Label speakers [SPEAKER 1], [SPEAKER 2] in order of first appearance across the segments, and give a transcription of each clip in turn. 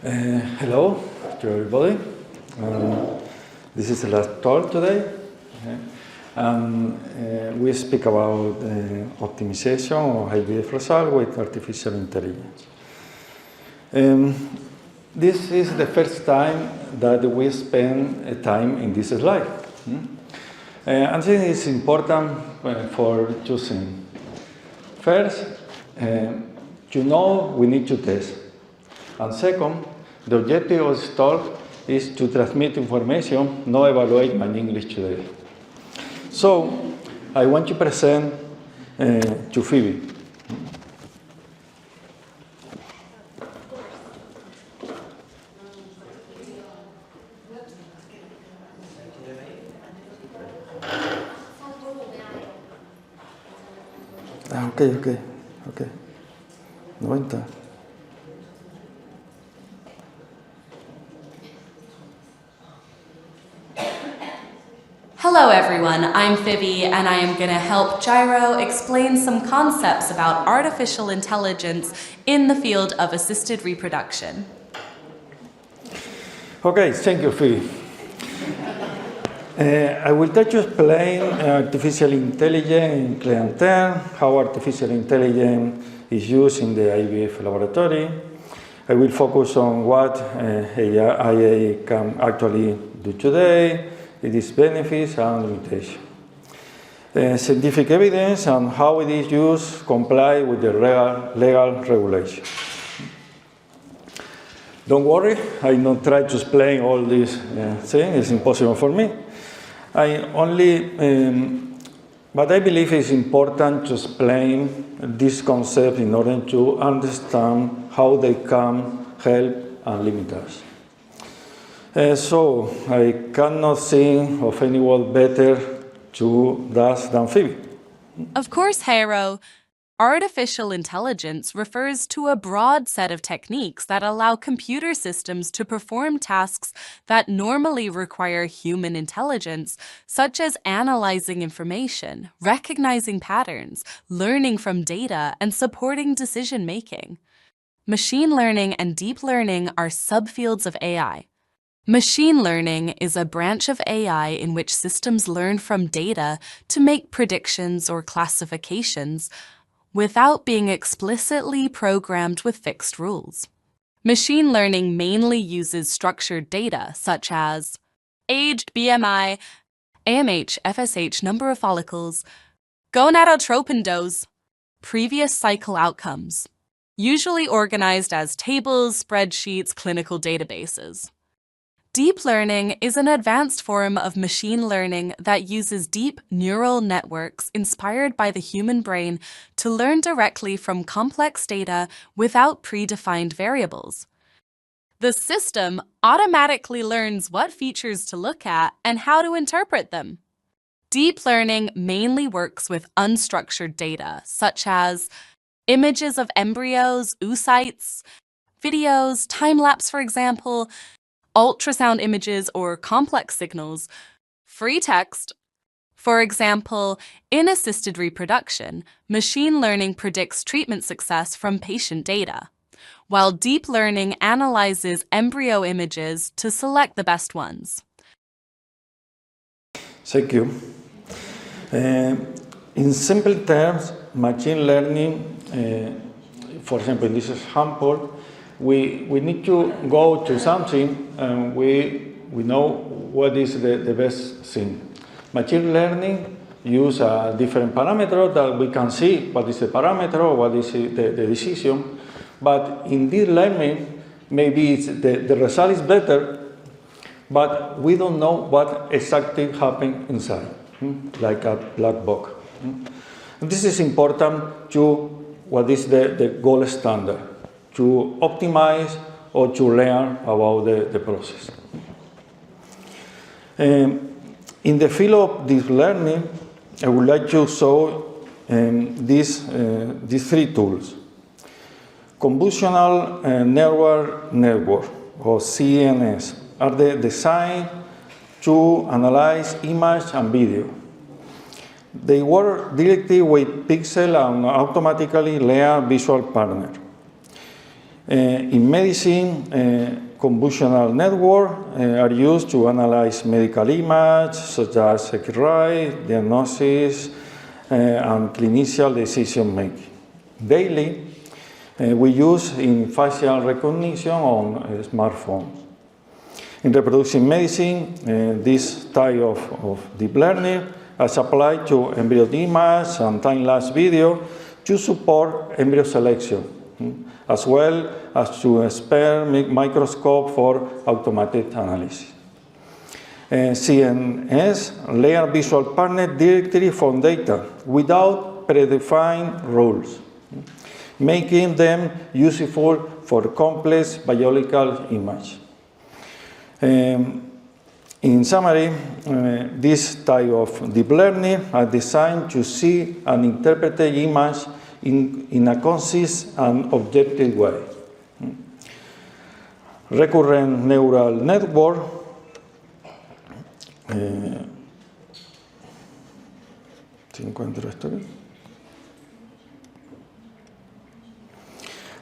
[SPEAKER 1] Hello to everybody. This is the last talk today. We speak about optimization of IVF results with artificial intelligence. This is the first time that we spend time in this slide. I think it's important for two things. First, we need to test. And second, the objective of this talk is to transmit information, not evaluate my English today. So, I want to present to Phoebe. Okay. 90.
[SPEAKER 2] Hello everyone, I'm Phoebe and I am going to help Jairo explain some concepts about artificial intelligence in the field of assisted reproduction.
[SPEAKER 1] Okay, thank you, Phoebe. I will try to explain artificial intelligence in clinical terms, how artificial intelligence is used in the IVF laboratory. I will focus on what AI can actually do today, its benefits and limitations. Scientific evidence and how it is used comply with the legal regulation. Don't worry, I don't try to explain all these things, it's impossible for me. But I believe it's important to explain this concept in order to understand how they can help and limit us. So I cannot think of anyone better to that than Phoebe.
[SPEAKER 2] Of course, Jairo. Artificial intelligence refers to a broad set of techniques that allow computer systems to perform tasks that normally require human intelligence, such as analyzing information, recognizing patterns, learning from data, and supporting decision-making. Machine learning and deep learning are subfields of AI. Machine learning is a branch of AI in which systems learn from data to make predictions or classifications without being explicitly programmed with fixed rules. Machine learning mainly uses structured data such as age, BMI, AMH, FSH, number of follicles, gonadotropin dose, previous cycle outcomes, usually organized as tables, spreadsheets, clinical databases. Deep learning is an advanced form of machine learning that uses deep neural networks inspired by the human brain to learn directly from complex data without predefined variables. The system automatically learns what features to look at and how to interpret them. Deep learning mainly works with unstructured data, such as images of embryos, oocytes, videos, time-lapse, for example, ultrasound images or complex signals, free text. For example, in assisted reproduction, machine learning predicts treatment success from patient data, while deep learning analyzes embryo images to select the best ones.
[SPEAKER 1] Thank you. In simple terms, machine learning, for example, in this example, we need to go to something and we know what is the best thing. Machine learning use a different parameter that we can see what is the parameter or what is the decision. But in this learning, maybe the result is better, but we don't know what exactly happened inside, like a black box. And this is important to what is the gold standard, to optimize or to learn about the process. In the field of deep learning, I would like to show these three tools. Convolutional neural network, or CNS, are designed to analyze image and video. They work directly with pixel and automatically learn visual pattern. In medicine, convolutional networks are used to analyze medical images such as X-ray, diagnosis, and clinical decision making. Daily, we use in facial recognition on smartphones. In reproductive medicine, this type of deep learning is applied to embryo image and time-lapse video to support embryo selection, as well as to sperm microscope for automated analysis. CNS layer visual partner directly from data without predefined rules, making them useful for complex biological images. In summary, this type of deep learning are designed to see and interpret the image in a consistent and objective way. Recurrent neural network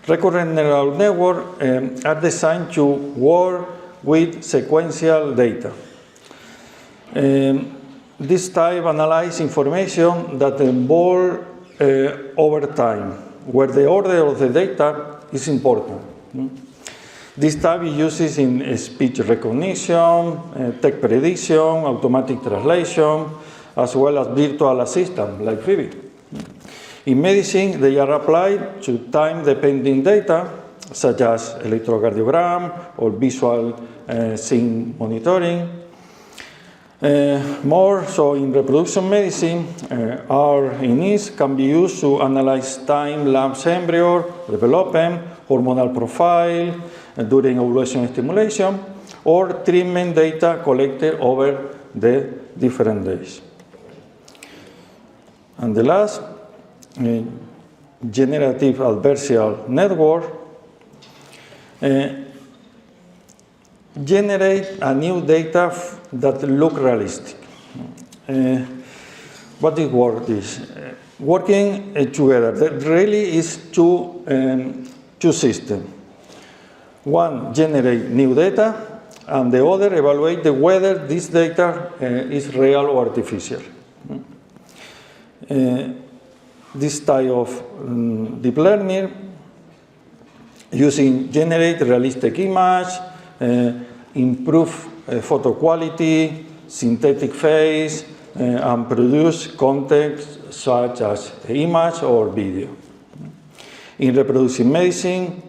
[SPEAKER 1] Recurrent neural networks are designed to work with sequential data. This type analyzes information that evolves over time, where the order of the data is important. This type is used in speech recognition, text prediction, automatic translation, as well as virtual assistants like Phoebe. In medicine, they are applied to time-dependent data, such as electrocardiogram or visual scene monitoring. More so in reproduction medicine, RNAs can be used to analyze time-lapse embryo development, hormonal profile during ovulation stimulation, or treatment data collected over the different days. And the last, generative adversarial network generate a new data that look realistic. What is work is? Working together. There really is two systems. One generate new data, and the other evaluate whether this data is real or artificial. This type of deep learning using generate realistic image, improve photo quality, synthetic face, and produce content such as image or video. In reproductive medicine,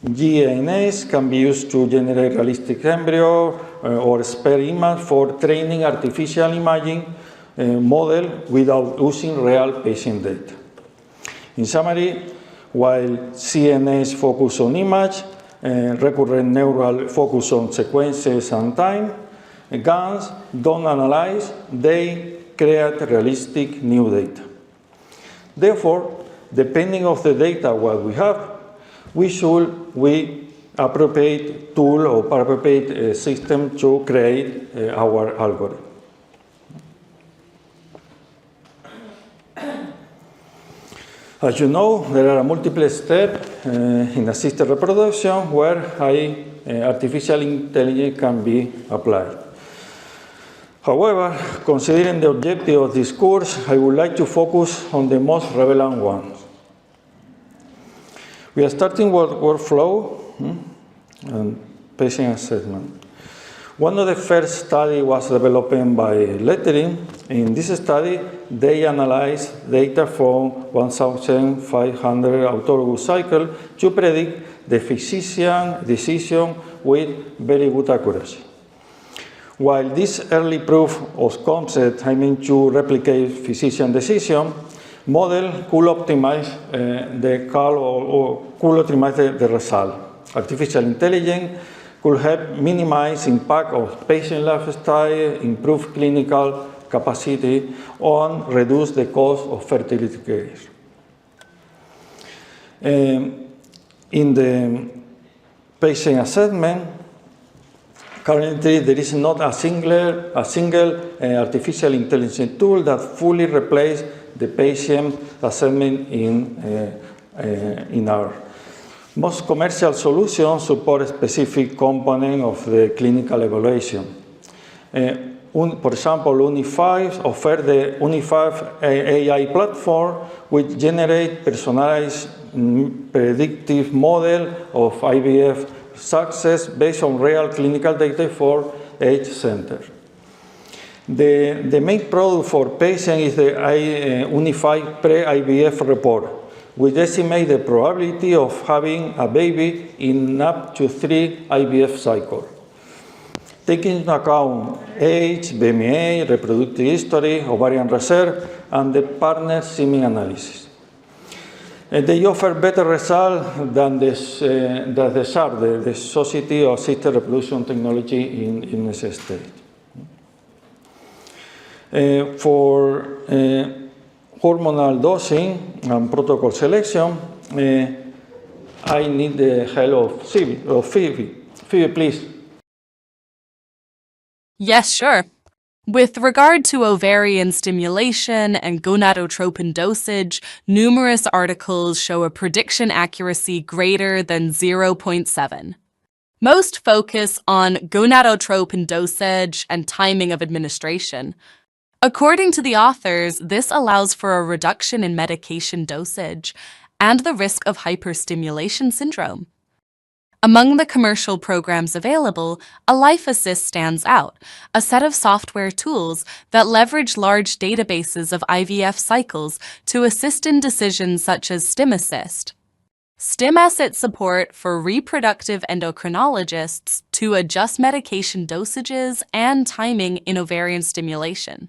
[SPEAKER 1] GNAs can be used to generate realistic embryo or spare image for training artificial imaging model without using real patient data. In summary, while CNS focus on image, recurrent neural focus on sequences and time, GANs don't analyze, they create realistic new data. Therefore, depending on the data what we have, we appropriate tool or appropriate system to create our algorithm. As you know, there are multiple steps in assisted reproduction where artificial intelligence can be applied. However, considering the objective of this course, I would like to focus on the most relevant ones. We are starting with workflow and patient assessment. One of the first studies was developed by Lettering. In this study, they analyzed data from 1,500 autologous cycles to predict the physician decision with very good accuracy. While this early proof of concept, to replicate physician decision, model could optimize the result. Artificial intelligence could help minimize impact of patient lifestyle, improve clinical capacity, and reduce the cost of fertility care. In the patient assessment, Currently, there is not a single artificial intelligence tool that fully replaces the patient assessment in our. Most commercial solutions support a specific component of the clinical evaluation. For example, Uni5 offers the Uni5 AI platform, which generates personalized predictive model of IVF success based on real clinical data for each center. The main product for patients is the Uni5 pre-IVF report, which estimates the probability of having a baby in up to 3 IVF cycles. Taking into account age, BMI, reproductive history, ovarian reserve, and the partner semen analysis. They offer better results than the SAR, the Society of Assisted Reproduction Technology in the United States. For hormonal dosing and protocol selection, I need the help of Phoebe. Phoebe, please.
[SPEAKER 2] Yes, sure. With regard to ovarian stimulation and gonadotropin dosage, numerous articles show a prediction accuracy greater than 0.7. Most focus on gonadotropin dosage and timing of administration. According to the authors, this allows for a reduction in medication dosage and the risk of hyperstimulation syndrome. Among the commercial programs available, a Life Assist stands out, a set of software tools that leverage large databases of IVF cycles to assist in decisions such as Stim Assist. Stim Asset support for reproductive endocrinologists to adjust medication dosages and timing in ovarian stimulation.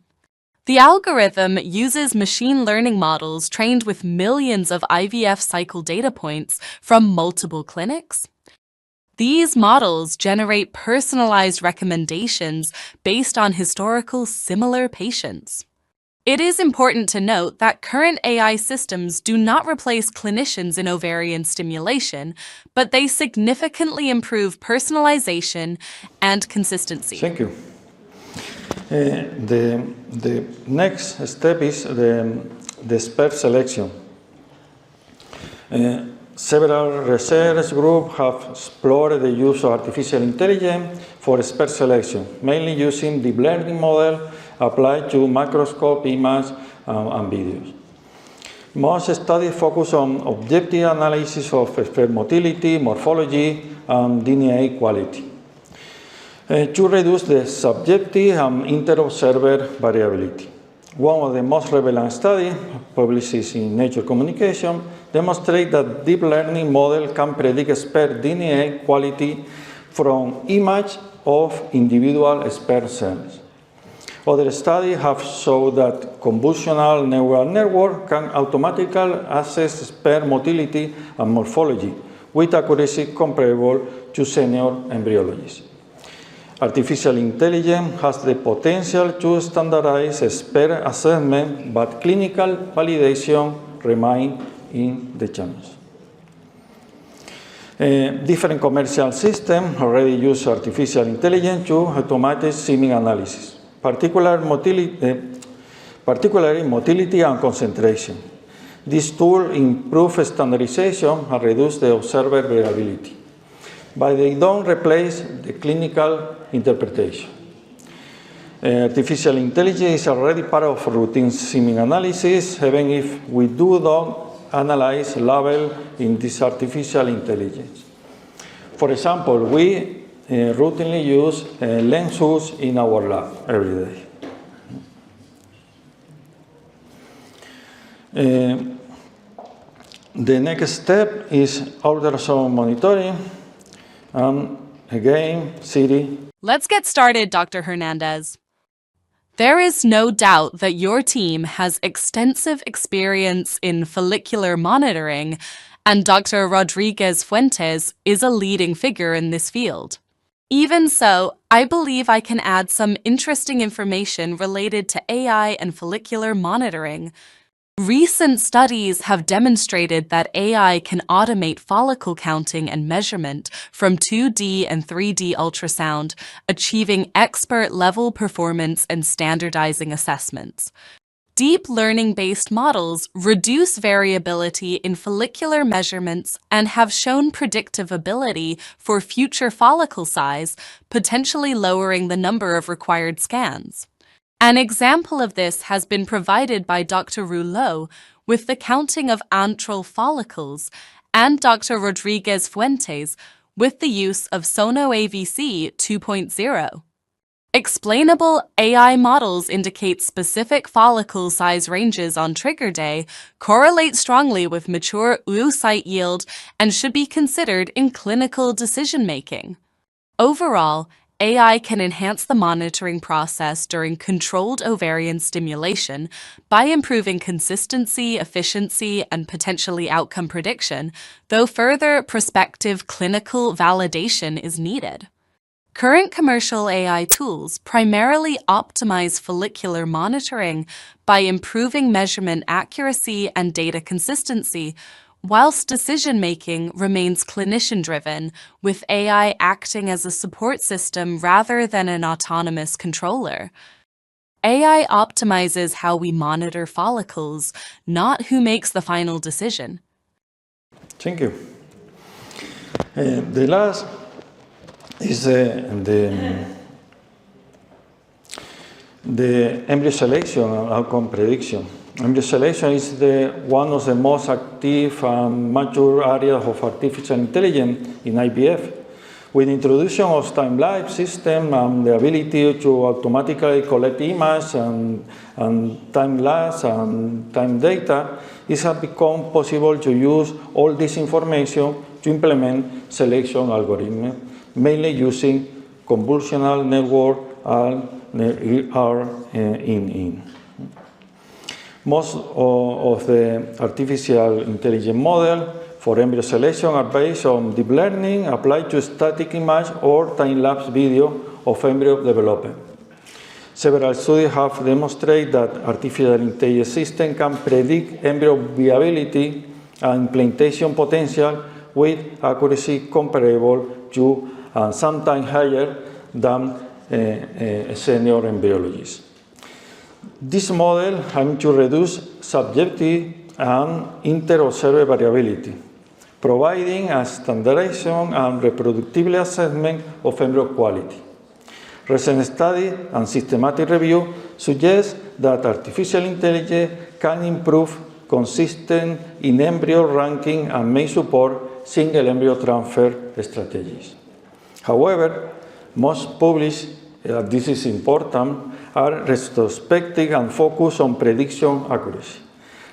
[SPEAKER 2] The algorithm uses machine learning models trained with millions of IVF cycle data points from multiple clinics. These models generate personalized recommendations based on historical similar patients. It is important to note that current AI systems do not replace clinicians in ovarian stimulation, but they significantly improve personalization and consistency.
[SPEAKER 1] Thank you. The next step is the sperm selection. Several research groups have explored the use of artificial intelligence for sperm selection, mainly using deep learning model applied to microscope images and videos. Most studies focus on objective analysis of sperm motility, morphology, and DNA quality to reduce the subjective and inter-observer variability. One of the most relevant studies, published in Nature Communication, demonstrates that deep learning model can predict sperm DNA quality from image of individual sperm cells. Other studies have shown that convolutional neural network can automatically assess sperm motility and morphology with accuracy comparable to senior embryologists. Artificial intelligence has the potential to standardize sperm assessment, but clinical validation remains in the channels. Different commercial systems already use artificial intelligence to automate semen analysis, particularly motility and concentration. This tool improves standardization and reduces the observer variability, but they don't replace the clinical interpretation. Artificial intelligence is already part of routine semen analysis, even if we do not analyze level in this artificial intelligence. For example, we routinely use lenses in our lab every day. The next step is ultrasound monitoring. Again, Siri.
[SPEAKER 2] Let's get started, Dr. Hernandez. There is no doubt that your team has extensive experience in follicular monitoring, and Dr. Rodriguez Fuentes is a leading figure in this field. Even so, I believe I can add some interesting information related to AI and follicular monitoring. Recent studies have demonstrated that AI can automate follicle counting and measurement from 2D and 3D ultrasound, achieving expert-level performance and standardizing assessments. Deep learning-based models reduce variability in follicular measurements and have shown predictive ability for future follicle size, potentially lowering the number of required scans. An example of this has been provided by Dr. Rouleau with the counting of antral follicles and Dr. Rodriguez Fuentes with the use of SonoAVC 2.0. Explainable AI models indicate specific follicle size ranges on trigger day, correlate strongly with mature oocyte yield, and should be considered in clinical decision-making. Overall, AI can enhance the monitoring process during controlled ovarian stimulation by improving consistency, efficiency, and potentially outcome prediction, though further prospective clinical validation is needed. Current commercial AI tools primarily optimize follicular monitoring by improving measurement accuracy and data consistency, whilst decision-making remains clinician-driven, with AI acting as a support system rather than an autonomous controller. AI optimizes how we monitor follicles, not who makes the final decision.
[SPEAKER 1] Thank you. The last is the embryo selection and outcome prediction. Embryo selection is one of the most active and mature areas of artificial intelligence in IVF. With the introduction of time-lapse system and the ability to automatically collect images and time-lapse and time data, it has become possible to use all this information to implement selection algorithms, mainly using convolutional network and RNN. Most of the artificial intelligence models for embryo selection are based on deep learning applied to static image or time-lapse video of embryo development. Several studies have demonstrated that artificial intelligence system can predict embryo viability and implantation potential with accuracy comparable to and sometimes higher than a senior embryologist. This model aims to reduce subjective and inter-observer variability, providing a standardization and reproductibility assessment of embryo quality. Recent studies and systematic review suggest that artificial intelligence can improve consistency in embryo ranking and may support single embryo transfer strategies. However, most published, this is important, are retrospective and focus on prediction accuracy,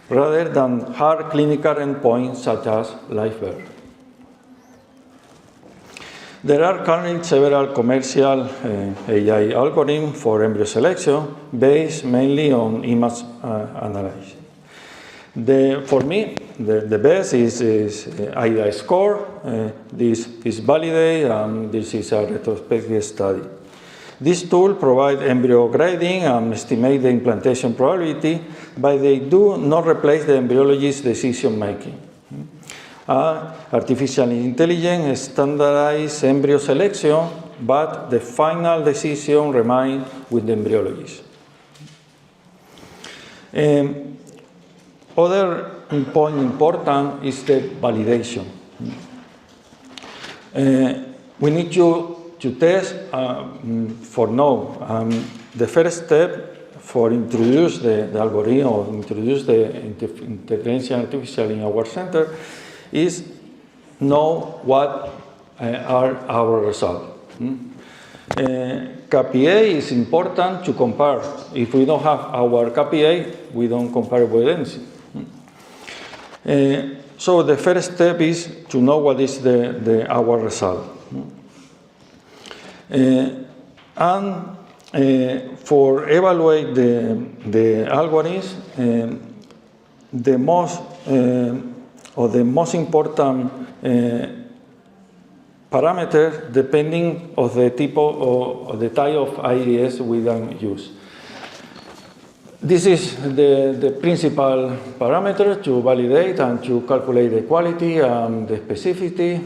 [SPEAKER 1] rather than hard clinical endpoints such as live birth. There are currently several commercial AI algorithms for embryo selection based mainly on image analysis. For me, the best is IDA score. This is validated, and this is a retrospective study. This tool provides embryo grading and estimate the implantation probability, but they do not replace the embryologist's decision making. Artificial intelligence standardizes embryo selection, but the final decision remains with the embryologist. Other point important is the validation. We need to test for now. The first step for introduce the algorithm or introduce the intelligence artificial in our center is know what are our results. KPI is important to compare. If we don't have our KPI, we don't compare with anything. So the first step is to know what is our result. For evaluate the algorithm, the most important parameter depending on the type of IDS we can use. this is the principal parameter to validate and to calculate the quality and the specificity,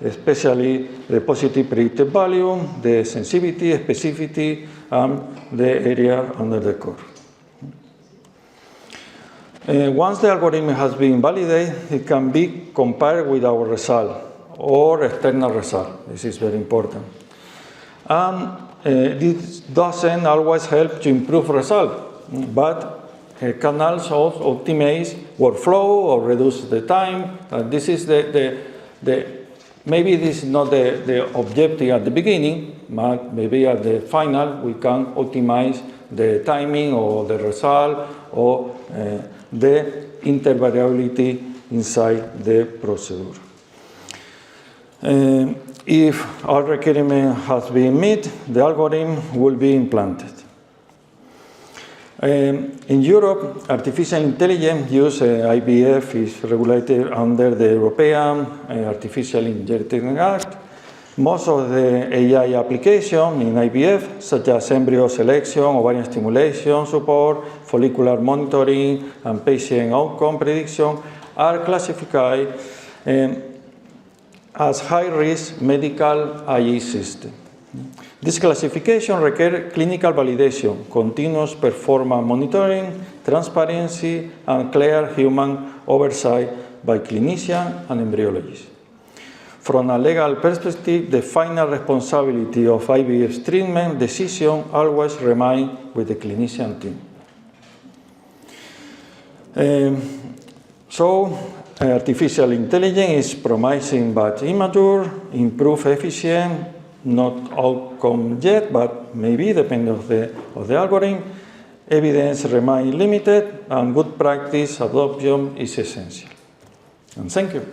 [SPEAKER 1] especially the positive predicted value, the sensitivity, specificity, and the area under the curve. Once the algorithm has been validated, it can be compared with our result or external result. This is very important. And this doesn't always help to improve result, but can also optimize workflow or reduce the time. This is maybe this is not the objective at the beginning, but maybe at the final we can optimize the timing or the result or the intervariability inside the procedure. If all requirements has been met, the algorithm will be implanted. In Europe, artificial intelligence use IVF is regulated under the European Artificial Intelligence Act. Most of the AI applications in IVF, such as embryo selection, ovarian stimulation support, follicular monitoring, and patient outcome prediction, are classified as high-risk medical AI systems. This classification requires clinical validation, continuous performance monitoring, transparency, and clear human oversight by clinicians and embryologists. From a legal perspective, the final responsibility of IVF treatment decision always remains with the clinician team. Artificial intelligence is promising but immature, improve efficiency, not outcome yet, but maybe depending on the algorithm. Evidence remains limited, and good practice adoption is essential. And thank you.